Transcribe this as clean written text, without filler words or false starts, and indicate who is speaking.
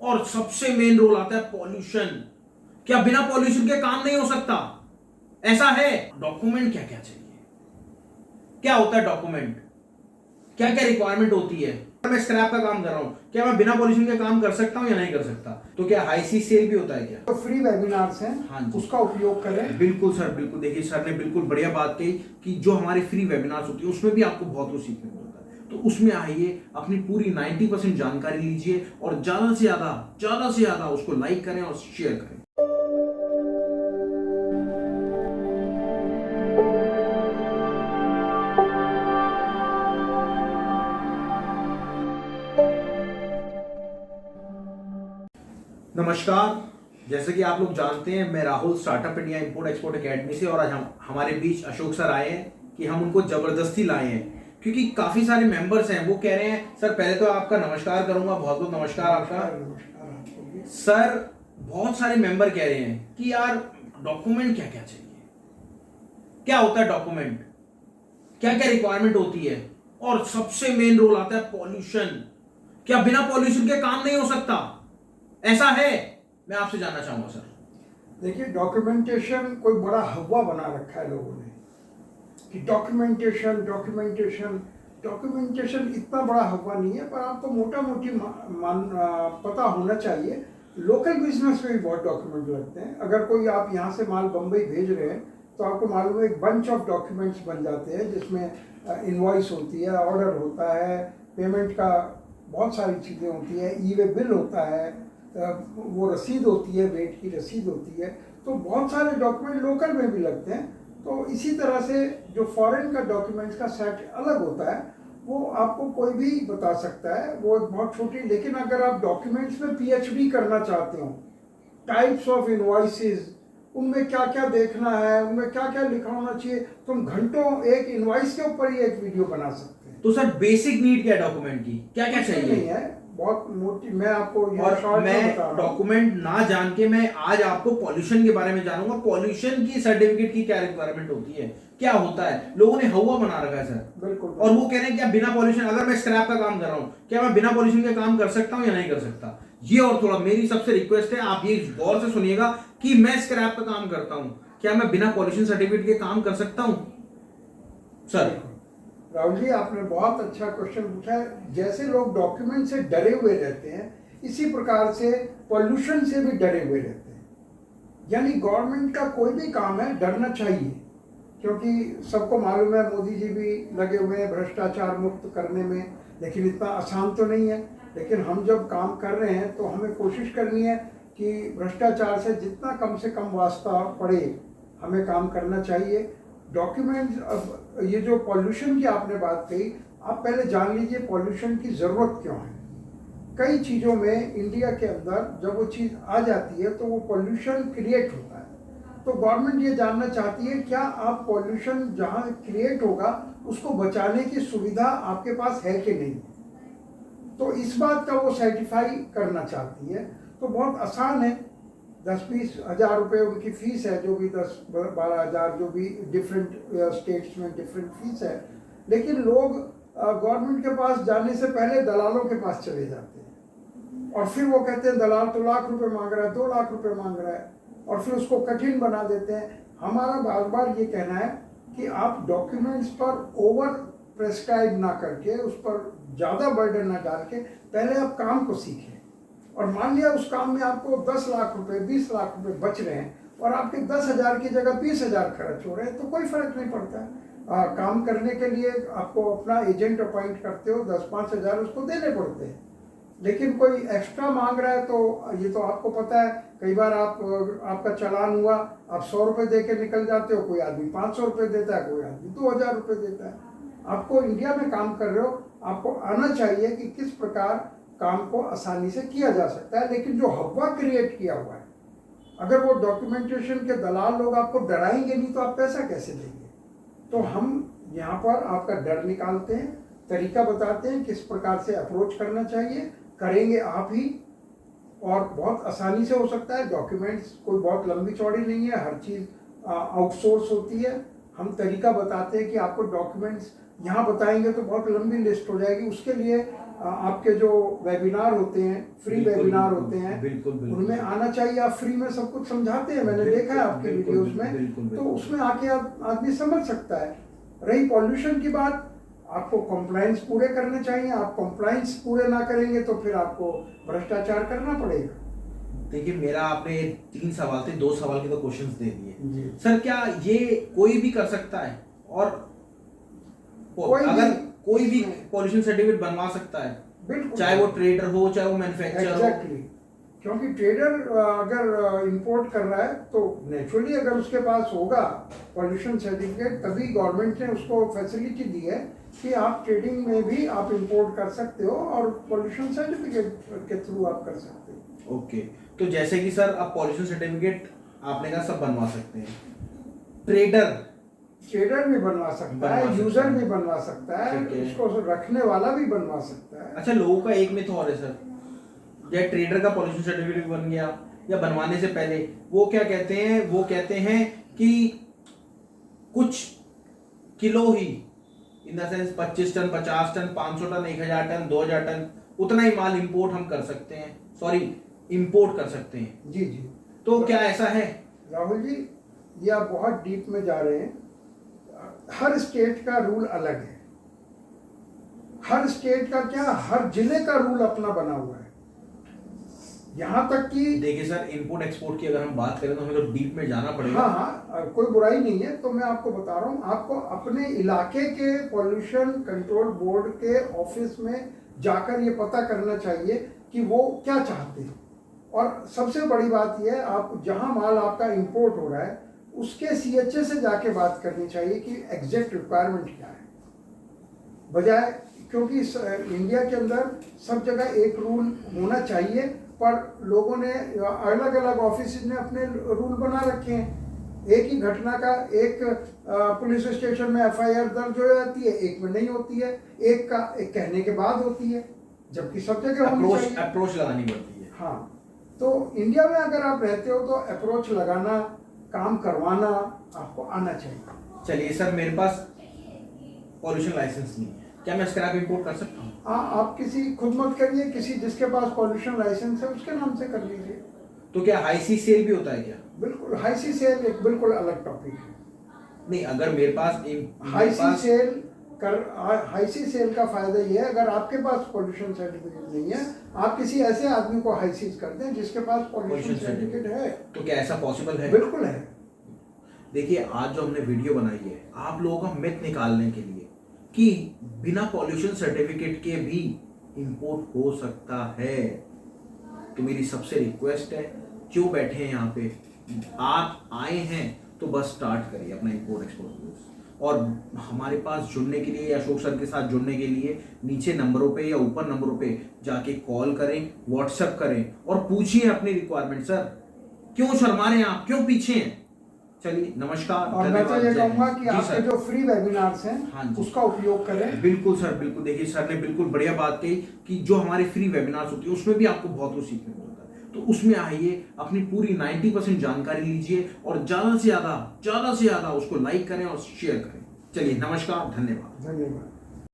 Speaker 1: और सबसे main role आता है पॉल्यूशन। क्या बिना पॉल्यूशन के काम नहीं हो सकता? ऐसा है। डॉक्यूमेंट क्या क्या चाहिए, क्या होता है डॉक्यूमेंट, क्या क्या रिक्वायरमेंट होती है? मैं स्क्रैप का काम कर रहा हूं, क्या मैं बिना पॉल्यूशन के काम कर सकता हूं या नहीं कर सकता? तो क्या हाई सी सेल भी होता है क्या?
Speaker 2: तो फ्री वेबिनार्स हैं,
Speaker 1: हाँ जी,
Speaker 2: उसका उपयोग करें।
Speaker 1: बिल्कुल सर, बिल्कुल। देखिए सर ने बिल्कुल बढ़िया बात कही कि जो हमारे फ्री वेबिनार्स होती है उसमें भी आपको बहुत कुछ सीखने को मिलता है। तो उसमें आइए, अपनी पूरी 90% जानकारी लीजिए और ज्यादा से ज्यादा उसको लाइक करें और शेयर करें। नमस्कार। जैसे कि आप लोग जानते हैं, मैं Rahul startup India import export academy से, और आज हम हमारे बीच अशोक सर आए हैं कि हम उनको जबरदस्ती लाए हैं क्योंकि काफी सारे मेंबर्स हैं। वो कह रहे हैं सर, पहले तो आपका नमस्कार करूंगा, बहुत बहुत नमस्कार आपका।
Speaker 2: नमस्कार आपको भी।
Speaker 1: सर, बहुत सारे मेंबर कह रहे हैं कि यार डॉक्यूमेंट क्या क्या चाहिए, क्या होता है डॉक्यूमेंट, क्या क्या रिक्वायरमेंट होती है, और सबसे मेन रोल आता है पॉल्यूशन। क्या बिना पॉल्यूशन के काम नहीं हो सकता? ऐसा है। मैं आपसे जानना चाहूंगा सर।
Speaker 2: देखिए, डॉक्यूमेंटेशन कोई बड़ा हवा बना रखा है लोगों ने कि डॉक्यूमेंटेशन डॉक्यूमेंटेशन डॉक्यूमेंटेशन इतना बड़ा हवा नहीं है, पर आपको मोटा मोटी पता होना चाहिए। लोकल बिजनेस में भी बहुत डॉक्यूमेंट लगते हैं। अगर कोई आप यहाँ से माल बम्बई भेज रहे हैं तो आपको मालूम है एक बंच ऑफ डॉक्यूमेंट्स बन जाते हैं, जिसमें इनवॉइस होती है, ऑर्डर होता है, पेमेंट का बहुत सारी चीज़ें होती है, ई वे बिल होता है, वो रसीद होती है, वेट की रसीद होती है। तो बहुत सारे डॉक्यूमेंट लोकल में भी लगते हैं। तो इसी तरह से जो फॉरेन का डॉक्यूमेंट्स का सेट अलग होता है, वो आपको कोई भी बता सकता है। वो एक बहुत छोटी, लेकिन अगर आप डॉक्यूमेंट्स में पीएचडी करना चाहते हो, टाइप्स ऑफ इनवॉइसेस, उनमें क्या क्या देखना है, उनमें क्या क्या लिखा होना चाहिए, तुम घंटों एक इनवॉइस के ऊपर ही एक वीडियो बना सकते हैं।
Speaker 1: तो सर, बेसिक नीड क्या है डॉक्यूमेंट की, क्या क्या चाहिए?
Speaker 2: नहीं है, बहुत मोटी, मैं आपको
Speaker 1: और मैं डॉक्यूमेंट ना जान के मैं आज आपको पॉल्यूशन के बारे में जानूंगा। पॉल्यूशन की सर्टिफिकेट की क्या रिक्वायरमेंट होती है, क्या होता है? लोगों ने हवा बना रखा है सर।
Speaker 2: बिल्कुल।
Speaker 1: और वो कह रहे हैं कि बिना पॉल्यूशन, अगर मैं स्क्रैप का काम कर रहा हूं, क्या मैं बिना पॉल्यूशन के काम कर सकता हूं या नहीं कर सकता? ये और थोड़ा मेरी सबसे रिक्वेस्ट है, आप ये गौर से सुनिएगा कि मैं स्क्रैप का काम करता हूं, क्या मैं बिना पॉल्यूशन सर्टिफिकेट के काम कर सकता हूं सर?
Speaker 2: राहुल जी, आपने बहुत अच्छा क्वेश्चन पूछा है। जैसे लोग डॉक्यूमेंट से डरे हुए रहते हैं, इसी प्रकार से पॉल्यूशन से भी डरे हुए रहते हैं। यानी गवर्नमेंट का कोई भी काम है, डरना चाहिए, क्योंकि सबको मालूम है मोदी जी भी लगे हुए हैं भ्रष्टाचार मुक्त करने में, लेकिन इतना आसान तो नहीं है। लेकिन हम जब काम कर रहे हैं तो हमें कोशिश करनी है कि भ्रष्टाचार से कम वास्ता पड़े, हमें काम करना चाहिए। डॉक्यूमेंट्स, अब ये जो पॉल्यूशन की आपने बात कही, आप पहले जान लीजिए पॉल्यूशन की ज़रूरत क्यों है। कई चीज़ों में इंडिया के अंदर जब वो चीज़ आ जाती है तो वो पॉल्यूशन क्रिएट होता है। तो गवर्नमेंट ये जानना चाहती है क्या आप पॉल्यूशन जहाँ क्रिएट होगा उसको बचाने की सुविधा आपके पास है कि नहीं। तो इस बात का वो सर्टिफाई करना चाहती है। तो बहुत आसान है, 10-20 हज़ार रुपये उनकी फ़ीस है, जो भी 10-12 हज़ार, जो भी डिफरेंट स्टेट्स में डिफरेंट फीस है। लेकिन लोग गवर्नमेंट के पास जाने से पहले दलालों के पास चले जाते हैं, और फिर वो कहते हैं दलाल तो लाख रुपए मांग रहा है, 2 लाख रुपए मांग रहा है, और फिर उसको कठिन बना देते हैं। हमारा बार बार ये कहना है कि आप डॉक्यूमेंट्स पर ओवर प्रेस्क्राइब ना करके, उस पर ज़्यादा बर्डन ना डाल के, पहले आप काम को सीखें। और मान लिया उस काम में आपको 10 लाख रुपए, 20 लाख रुपए बच रहे हैं, और आपके 10,000 की जगह 20,000 खर्च हो रहे हैं, तो कोई फर्क नहीं पड़ता है। काम करने के लिए आपको अपना एजेंट अपॉइंट करते हो, 10-5 हज़ार उसको देने पड़ते हैं। लेकिन कोई एक्स्ट्रा मांग रहा है तो ये तो आपको पता है, कई बार आपका चालान हुआ, आप 100 रुपये दे के निकल जाते हो, कोई आदमी 500 रुपये देता है, कोई आदमी 2,000 रुपये देता है। आपको इंडिया में काम कर रहे हो, आपको आना चाहिए कि किस प्रकार काम को आसानी से किया जा सकता है। लेकिन जो हवा क्रिएट किया हुआ है, अगर वो डॉक्यूमेंटेशन के दलाल लोग आपको डराएंगे नहीं तो आप पैसा कैसे देंगे। तो हम यहाँ पर आपका डर निकालते हैं, तरीका बताते हैं किस प्रकार से अप्रोच करना चाहिए, करेंगे आप ही, और बहुत आसानी से हो सकता है। डॉक्यूमेंट्स कोई बहुत लंबी चौड़ी नहीं है, हर चीज़ आउटसोर्स होती है। हम तरीका बताते हैं कि आपको डॉक्यूमेंट्स यहाँ बताएंगे तो बहुत लंबी लिस्ट हो जाएगी, उसके लिए आपके जो वेबिनार होते हैं, फ्री
Speaker 1: बिल्कुल,
Speaker 2: वेबिनार
Speaker 1: बिल्कुल,
Speaker 2: होते हैं,
Speaker 1: बिल्कुल, बिल्कुल।
Speaker 2: उनमें आना चाहिए। आप फ्री में सब कुछ समझाते हैं, मैंने
Speaker 1: बिल्कुल,
Speaker 2: देखा है आपके
Speaker 1: बिल्कुल,
Speaker 2: वीडियोस में।
Speaker 1: बिल्कुल,
Speaker 2: तो
Speaker 1: बिल्कुल।
Speaker 2: उसमें आके आदमी समझ सकता है। रही पॉल्यूशन की बात, आपको कंप्लाइंस पूरे करने चाहिए। आप कंप्लाइंस पूरे ना करेंगे तो फिर आपको भ्रष्टाचार करना पड़ेगा।
Speaker 1: देखिए, मेरा आपने 3 सवाल थे, 2 सवाल के तो क्वेश्चंस दे दिए।
Speaker 2: जी।
Speaker 1: सर, क्या ये कोई भी कर सकता है? और अगर कोई भी पॉल्यूशन सर्टिफिकेट बनवा सकता है,
Speaker 2: बिल्कुल,
Speaker 1: चाहे वो ट्रेडर हो, चाहे वो मैन्युफैक्चरर हो?
Speaker 2: एग्जैक्टली। क्योंकि ट्रेडर अगर इंपोर्ट कर रहा है तो नेचुरली अगर उसके पास होगा पॉल्यूशन सर्टिफिकेट, तभी गवर्नमेंट ने उसको फैसिलिटी दी है कि आप ट्रेडिंग में भी आप इंपोर्ट कर सकते हो और पॉल्यूशन सर्टिफिकेट के थ्रू आप कर सकते हो।
Speaker 1: ओके, तो जैसे कि सर आप पॉल्यूशन सर्टिफिकेट आपने कहा सब बनवा सकते हैं, ट्रेडर
Speaker 2: भी बनवा सकता है, यूजर भी बनवा सकता है,
Speaker 1: ठीक है।
Speaker 2: उसको रखने वाला भी बनवा सकता है।
Speaker 1: अच्छा, लोगों का एक मिथ और है सर, या ट्रेडर का पॉल्यूशन सर्टिफिकेट बन गया या बनवाने से पहले वो क्या कहते हैं, वो कहते हैं कि कुछ किलो ही, in the sense 25 ton, 50 ton, 500 ton, 1000 ton, 2000 ton, उतना ही माल इंपोर्ट हम कर सकते हैं, सॉरी इंपोर्ट कर सकते हैं।
Speaker 2: जी जी।
Speaker 1: तो क्या ऐसा है?
Speaker 2: राहुल जी, ये आप बहुत डीप में जा रहे हैं। हर स्टेट का रूल अलग है। हर स्टेट का क्या, हर जिले का रूल अपना बना हुआ है। यहाँ तक कि
Speaker 1: देखिए सर, इंपोर्ट एक्सपोर्ट की अगर हम बात करें तो हमें तो डीप में जाना पड़ेगा।
Speaker 2: हाँ हाँ, कोई बुराई नहीं है। तो मैं आपको बता रहा हूँ, आपको अपने इलाके के पॉल्यूशन कंट्रोल बोर्ड के ऑफिस में जाकर ये पता करना चाहिए कि वो क्या चाहते हैं। और सबसे बड़ी बात यह है, आप जहाँ माल आपका इंपोर्ट हो रहा है उसके सीएचए से जाके बात करनी चाहिए कि एग्जैक्ट रिक्वायरमेंट क्या है, बजाय, क्योंकि इंडिया के अंदर सब जगह एक रूल होना चाहिए, पर लोगों ने अलग अलग ऑफिस ने अपने रूल बना रखे हैं। एक ही घटना का एक पुलिस स्टेशन में एफआईआर दर्ज हो जाती है, एक में नहीं होती है, एक का एक कहने के बाद होती है, जबकि सब जगह होनी चाहिए।
Speaker 1: अप्रोच लगानी पड़ती है।
Speaker 2: हाँ, तो इंडिया में अगर आप रहते हो तो अप्रोच लगाना, काम करवाना आपको आना चाहिए।
Speaker 1: चलिए सर, मेरे पास पॉल्यूशन लाइसेंस नहीं है, क्या मैं स्क्रैप इंपोर्ट कर सकता हूँ?
Speaker 2: आप किसी खुद मत करिए, किसी जिसके पास पॉल्यूशन लाइसेंस है उसके नाम से कर लीजिए।
Speaker 1: तो क्या हाई सी सेल भी होता है क्या?
Speaker 2: बिल्कुल, हाई सी सेल एक बिल्कुल अलग टॉपिक है।
Speaker 1: नहीं, अगर मेरे पास
Speaker 2: हाई सी सेल का फायदा ये है, अगर आपके पास पॉल्यूशन सर्टिफिकेट नहीं है, आप किसी ऐसे आदमी को हाई सीज कर दें जिसके पास पॉल्यूशन सर्टिफिकेट है।
Speaker 1: तो क्या ऐसा पॉसिबल है?
Speaker 2: बिल्कुल है।
Speaker 1: देखिए, आज जो हमने वीडियो बनाई है आप लोगों का मिथ निकालने के लिए कि बिना पॉल्यूशन सर्टिफिकेट के भी इंपोर्ट हो सकता है, तो मेरी सबसे रिक्वेस्ट है, क्यों बैठे हैं यहाँ पे, आप आए हैं तो बस स्टार्ट करिए अपना इंपोर्ट एक्सपोर्ट। और हमारे पास जुड़ने के लिए या अशोक सर के साथ जुड़ने के लिए नीचे नंबरों पे या ऊपर नंबरों पे जाके कॉल करें, व्हाट्सएप करें और पूछिए अपनी रिक्वायरमेंट। सर, क्यों शर्मा रहे हैं आप, क्यों पीछे हैं? चलिए, नमस्कार।
Speaker 2: और मैं तो ये कहूंगा कि
Speaker 1: जी
Speaker 2: आपके
Speaker 1: सर,
Speaker 2: जो फ्री वेबिनार्स हैं,
Speaker 1: हाँ जी,
Speaker 2: उसका उपयोग करें।
Speaker 1: बिल्कुल सर, बिल्कुल। देखिए, सर ने बिल्कुल बढ़िया बात कही कि जो हमारे फ्री वेबिनार्स होते हैं उसमें भी आपको बहुत कुछ सीखने को मिलता है, तो उसमें आइए, अपनी पूरी 90% जानकारी लीजिए और ज्यादा से ज्यादा उसको लाइक करें और शेयर करें। चलिए, नमस्कार, धन्यवाद।
Speaker 2: धन्यवाद।